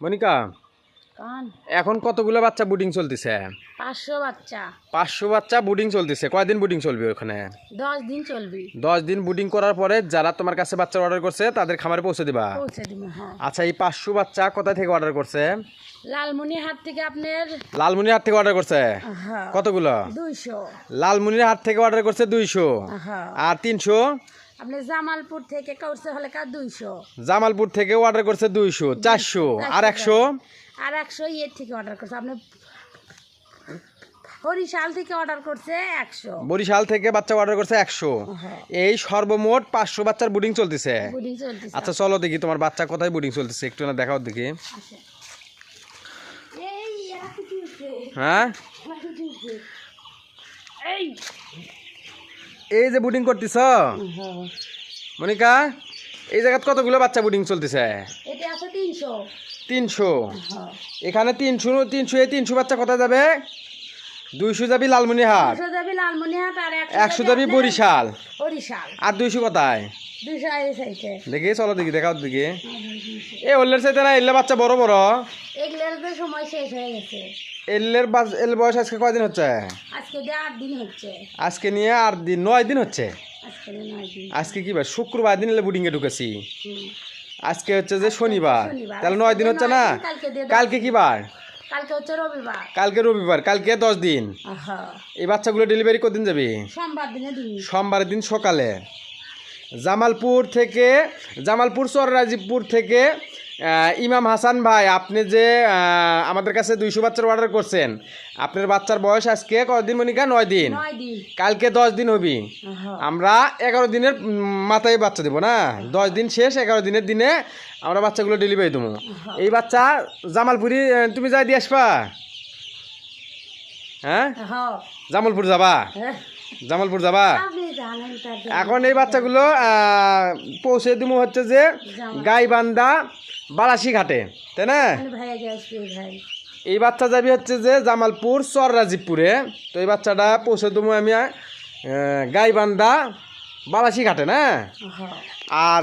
মনিকা, কান এখন কতগুলো বাচ্চা বুডিং চলতেছে? 500 বাচ্চা। 500 বাচ্চা বুডিং চলতেছে। কয়দিন বুডিং চলবে ওখানে? 10 দিন চলবে। 10 দিন বুডিং করার পরে যারা তোমার কাছে বাচ্চা অর্ডার করছে তাদের খামারে পৌঁছে দিবা? পৌঁছে দিব। হ্যাঁ, আচ্ছা, এই 500 বাচ্চা কোথা থেকে অর্ডার করছে? লালমনিরহাট থেকে আপনার। লালমনিরহাট থেকে অর্ডার করছে? হ্যাঁ, কতগুলো? 200। লালমনিরহাট থেকে অর্ডার করছে 200। হ্যাঁ, আর 300? আপনি জামালপুর থেকে করছে হলে 200। জামালপুর থেকে অর্ডার করছে 200। 400 আর 100? আর 100 ইয়ের থেকে অর্ডার করছে আপনি। বরিশাল থেকে অর্ডার করছে 100। বরিশাল থেকে বাচ্চা অর্ডার করছে 100। হ্যাঁ, এই সর্বমোট 500 বাচ্চার বুডিং চলতেছে। বুডিং চলতেছে। আচ্ছা চলো দেখি তোমার বাচ্চা কোথায় বুডিং চলতেছে, একটু না দেখাও দেখি। আসে। এই এরা কি হচ্ছে? হ্যাঁ, এরা কি হচ্ছে? এই এই যে বুডিং করতেছ হ্যাঁ, মনিকা, এই জায়গাত কতগুলো বাচ্চা বুডিং চলতেছে? এটা আছে 300। 300। হ্যাঁ, এখানে 300 এই 300 বাচ্চা কোথায় যাবে? 200 যাবি লালমনিরহাট, 200 যাবে লালমনিরহাট আর 100 যাবি বরিশাল, বরিশাল। আর 200 কোথায়? 200 এই সাইডে। দেখি চলো দেখি, দেখাও দেখি। এই ওল্লের চাইতে না এল্লে বাচ্চা বড় বড়। এগুলোর তো সময় শেষ হয়ে গেছে। এল বয়স আজকে কয়দিন হচ্ছে? আজকে দিয়ে 8 দিন হচ্ছে। আজকে নিয়ে 8 দিন, 9 দিন হচ্ছে। আজকে 9 দিন। আজকে কি বার? শুক্রবার দিন এলে বুডিংয়ে ঢুকেছি। হুম। আজকে হচ্ছে যে শনিবার, শনিবার। তাহলে 9 দিন হচ্ছে না? কালকে দিয়ে কালকে কি বার? কালকে হচ্ছে রবিবার। কালকে রবিবার, কালকে 10 দিন। হ্যাঁ, এই বাচ্চাগুলো ডেলিভারি কদিন যাবে? সোমবার দিনে দিন। সোমবারের দিন সকালে জামালপুর চররাজীবপুর থেকে ইমাম হাসান ভাই, আপনি যে আমাদের কাছে 200 বাচ্চার অর্ডার করছেন, আপনার বাচ্চার বয়স আজকে কতদিন মনিকা? 9 দিন। 9 দিন। কালকে 10 দিন হবি। হ্যাঁ, আমরা 11 দিনের মাথায় বাচ্চা দেবো না, 10 দিন শেষ, 11 দিনের দিনে আমরা বাচ্চাগুলো ডেলিভারি দেবো। এই বাচ্চা জামালপুরি তুমি যাই দিয়ে আসবা? হ্যাঁ, হ্যাঁ, জামালপুর যাবা? হ্যাঁ। জামালপুর যাবা? আপনি জানেন তার জন্য। এখন এই বাচ্চাগুলো পৌঁছে দিব হচ্ছে যে গাইবান্ধা বালাসি ঘাটে, তাই না? ভাইয়া যাচ্ছে ভাই। এই বাচ্চা যাবি হচ্ছে যে জামালপুর চররাজীবপুরে। তো এই বাচ্চাটা পৌঁছে দেবো আমি গাইবান্ধা বালাসি ঘাটে, না? হ্যাঁ, আর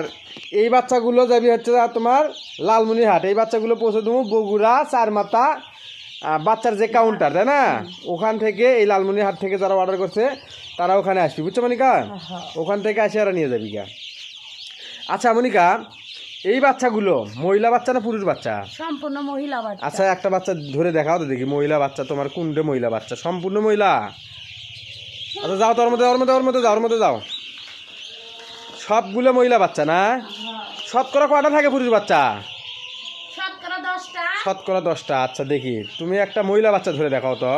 এই বাচ্চাগুলো যাবি হচ্ছে তোমার লালমনিরহাট। এই বাচ্চাগুলো পৌঁছে দেবো বগুড়া চারমাথা বাচ্চার যে কাউন্টার, তাই না? ওখান থেকে এই লালমনিরহাট থেকে যারা অর্ডার করছে তারা ওখানে আসবি, বুঝছো মনিকা? ওখান থেকে আসে আর নিয়ে যাবি গা। আচ্ছা মনিকা, এই বাচ্চাগুলো মহিলা বাচ্চা না পুরুষ বাচ্চা? সম্পূর্ণ মহিলা বাচ্চা। আচ্ছা একটা বাচ্চা ধরে দেখাও তো দেখি। মহিলা বাচ্চা তোমার কোনটা মহিলা বাচ্চা? সম্পূর্ণ মহিলা? আচ্ছা যাও তো, ওর মধ্যে যাও। সবগুলো মহিলা বাচ্চা না? শতকরা কয়টা থাকে পুরুষ বাচ্চা? শতকরা 10টা। শতকরা 10টা। আচ্ছা দেখি, তুমি একটা মহিলা বাচ্চা ধরে দেখাও তো।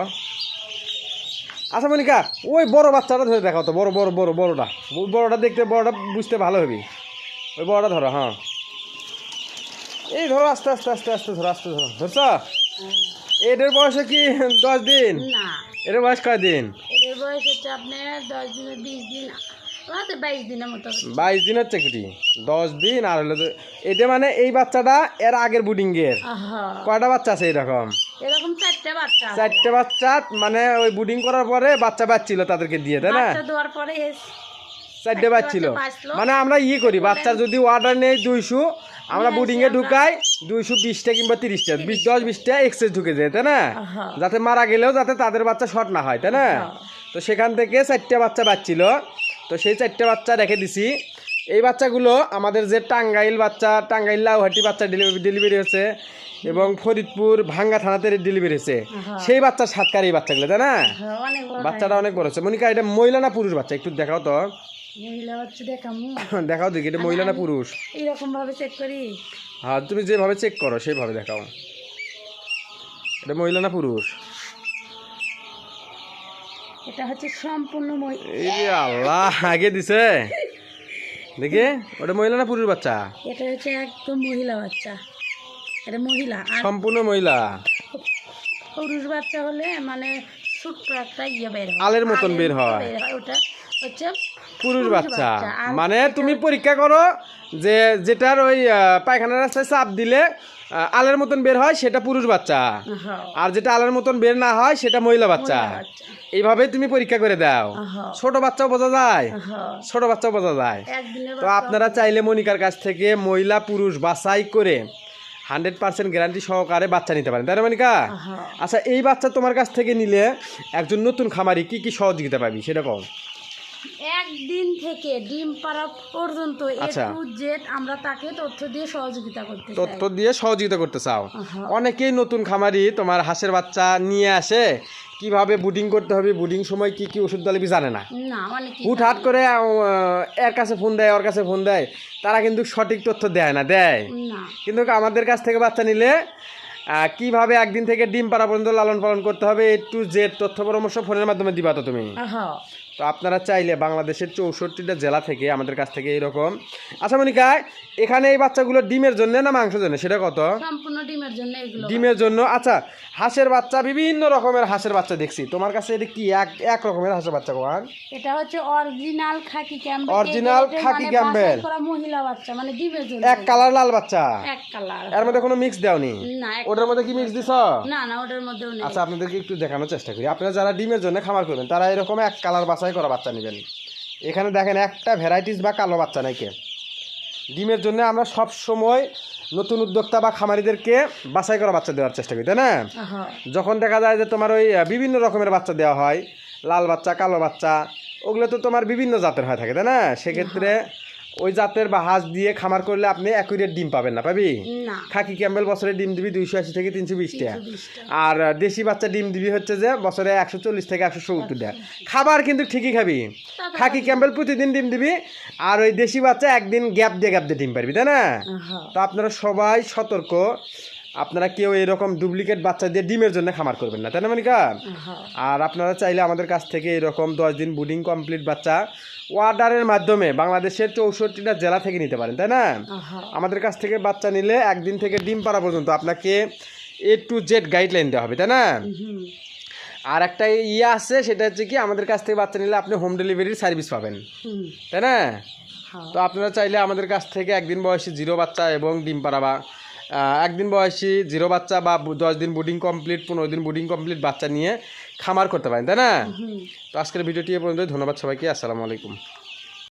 আচ্ছা মনিকা, ওই বড় বাচ্চাটা ধরে দেখাও তো, বড়টা দেখতে, বড়টা বুঝতে ভালো হবে। ওই বড়টা ধরো। হ্যাঁ, এই ধরো, আস্তে ধরো। ধরছ? এদের বয়সে কি 10 দিন? না, এদের বয়স কয় দিন? এর বয়স হচ্ছে আপনার 10 দিন 20 দিন, আমাদের 22 দিনের মতো। 22 দিন হচ্ছে কুটি। 10 দিন আর হলো এটা, মানে এই বাচ্চাটা এর আগের বুডিং এর কয়টা বাচ্চা আছে এরকম? এরকম 4টা বাচ্চা আছে। 4টে বাচ্চা, মানে ওই বুডিং করার পরে বাচ্চা বাচ্ছিল তাদেরকে দিয়ে, তাই না? বাচ্চা দেওয়ার পরে 4টে বাচ্ছিল। বাঁচলো। মানে আমরা করি, বাচ্চার যদি অর্ডার নেই 200, আমরা বুডিং এ ঢুকাই 220টা কিংবা 30টা, 10-20টা এক্সেস ঢুকে যায়, তাই না? যাতে মারা গেলেও যাতে তাদের বাচ্চা শর্ট না হয়, তাই না? তো সেখান থেকে 4টে বাচ্চা বাচ্ছিল। তো সেই 4টে বাচ্চা রেখে দিছি। এই বাচ্চাগুলো আমাদের যে টাঙ্গাইল লাউহাটি বাচ্চা ডেলিভারি হয়েছে এবং ফরিদপুর ভাঙ্গা থানাতে ডেলিভারি হয়েছে, সেই বাচ্চার সাতকার এই বাচ্চাগুলো, তাই না? বাচ্চাটা অনেক বড় হচ্ছে। মনিকা, এটা মহিলা না পুরুষ বাচ্চা একটু দেখাও তো। মহিলা বাচ্চা দেখামু। দেখাও দেখি, এটা মহিলা না পুরুষ? এইরকম ভাবে চেক করি। হ্যাঁ, তুমি যেভাবে চেক করো সেইভাবে দেখাও। এটা মহিলা না পুরুষ? এটা হচ্ছে সম্পূর্ণ এই যে আল্লাহ, আগে দিছে দেখি। ওটা মহিলা না পুরুষ বাচ্চা? এটা হচ্ছে একদম মহিলা বাচ্চা। এটা মহিলা। আর সম্পূর্ণ মহিলা। পুরুষ বাচ্চা হলে মানে ছোট্ট একটা বের হয়, আলের মতন বের হয়। ওটা হচ্ছে পুরুষ বাচ্চা। মানে তুমি পরীক্ষা করো যে যেটার ওই পায়খানার রাস্তায় চাপ দিলে আলের মতন বের হয় সেটা পুরুষ বাচ্চা, আর যেটা আলের মতন বের না হয় সেটা মহিলা বাচ্চা। এইভাবে তুমি পরীক্ষা করে দাও। ছোট বাচ্চাও বোঝা যায়, তো আপনারা চাইলে মনিকার কাছ থেকে মহিলা পুরুষ বাছাই করে 100% গ্যারান্টি সহকারে বাচ্চা নিতে পারেন, তাই না মনিকা? হ্যাঁ। আচ্ছা, এই বাচ্চা তোমার কাছ থেকে নিলে একজন নতুন খামারি কি কি সহযোগিতা পাবি সেটা কও। একদিন থেকে ডিম পাড়া পর্যন্ত আচ্ছা। A to Z আমরা তাকে তথ্য দিয়ে সহযোগিতা করতে চাই। তথ্য দিয়ে সহযোগিতা করতে চাও। হ্যাঁ। অনেকেই নতুন খামারি তোমার হাঁসের বাচ্চা নিয়ে আসে, কিভাবে বুডিং করতে হবে, বুডিং সময় কি কি ওষুধ দিবি জানে না, না অনেকে হুটহাট করে এর কাছে ফোন দেয়, ওর কাছে ফোন দেয়, তারা কিন্তু সঠিক তথ্য দেয় না, দেয়। না কিন্তু আমাদের কাছ থেকে বাচ্চা নিলে কিভাবে একদিন থেকে ডিম পাড়া পর্যন্ত লালন পালন করতে হবে A to Z তথ্য পরামর্শ ফোনের মাধ্যমে দিবা তো তুমি। হ্যাঁ। তো আপনারা চাইলে বাংলাদেশের 64টা জেলা থেকে আমাদের কাছ থেকে এইরকম। আচ্ছা মনিকা, এখানে এই বাচ্চাগুলো ডিমের জন্য না মাংসের জন্য সেটা কত? সম্পূর্ণ ডিমের জন্য এগুলো। ডিমের জন্য। আচ্ছা, হাঁসের বাচ্চা, বিভিন্ন রকমের হাঁসের বাচ্চা দেখছি তোমার কাছে, এটা কি এক রকমের হাঁসের বাচ্চা কোন? এটা হচ্ছে অরিজিনাল খাকি ক্যাম্বেল। অরিজিনাল খাকি ক্যাম্বেল, করা মহিলা বাচ্চা, মানে ডিমের জন্য এক কালার লাল বাচ্চা, এক কালার। এর মধ্যে কোনো মিক্স দেওনি? না ওটার মধ্যে কি মিক্স দিছ? না না ওটার মধ্যেও নেই। আচ্ছা, আপনাদেরকে একটু দেখানোর চেষ্টা করি। আপনারা যারা ডিমের জন্য খামার করবেন তারা এরকম এক কালার বাছাই করা বাচ্চা নেবেন। এখানে দেখেন একটা ভ্যারাইটিস বা কালো বাচ্চা নাই কে। ডিমের জন্য আমরা সব সময় নতুন উদ্যোক্তা বা খামারিদেরকে বাছাই করা বাচ্চা দেওয়ার চেষ্টা করি, তাই না? হ্যাঁ। যখন দেখা যায় যে তোমার ওই বিভিন্ন রকমের বাচ্চা দেওয়া হয়, লাল বাচ্চা, কালো বাচ্চা, ওগুলো তো তোমার বিভিন্ন জাতের হয়ে থাকে, তাই না? সেক্ষেত্রে ওই জাতের বা হাঁস দিয়ে খামার করলে আপনি অ্যাকুরেট ডিম পাবেন না, পাবি? না খাকি ক্যাম্বেল বছরে ডিম দিবি 280 থেকে 320 টাকা, 320 টাকা। আর দেশি বাচ্চা ডিম দিবি হচ্ছে যে বছরে 140 থেকে 170 টাকা। খাবার কিন্তু ঠিকই খাবি। খাকি ক্যাম্বেল প্রতিদিন ডিম দিবি, আর ওই দেশি বাচ্চা একদিন গ্যাপ দিয়ে ডিম পারবি, তাই না? হ্যাঁ। তো আপনারা সবাই সতর্ক, আপনারা কেউ এরকম ডুপ্লিকেট বাচ্চা দিয়ে ডিমের জন্য খামার করবেন না, তাই না মনিকা? হ্যাঁ। আর আপনারা চাইলে আমাদের কাছ থেকে এরকম 10 দিন বুডিং কমপ্লিট বাচ্চা অর্ডারের মাধ্যমে বাংলাদেশের 64টা জেলা থেকে নিতে পারেন, তাই না? হ্যাঁ। আমাদের কাছ থেকে বাচ্চা নিলে একদিন থেকে ডিম পাড়া পর্যন্ত আপনাকে A to Z গাইডলাইন দেওয়া হবে, তাই না? হুম। আর একটা আছে, সেটা হচ্ছে কি, আমাদের কাছ থেকে বাচ্চা নিলে আপনি হোম ডেলিভারির সার্ভিস পাবেন, হুম। তাই না? হ্যাঁ। তো আপনারা চাইলে আমাদের কাছ থেকে একদিন বয়সী 0 বাচ্চা এবং ডিম পাড়া বা একদিন বয়সী 0 বাচ্চা বা 10 দিন বুডিং কমপ্লিট, 15 দিন বুডিং কমপ্লিট বাচ্চা নিয়ে খামার করতে পারেন, তাই না? হুম। তো আজকের ভিডিওটি এ পর্যন্ত। ধন্যবাদ সবাইকে। আসসালামু আলাইকুম।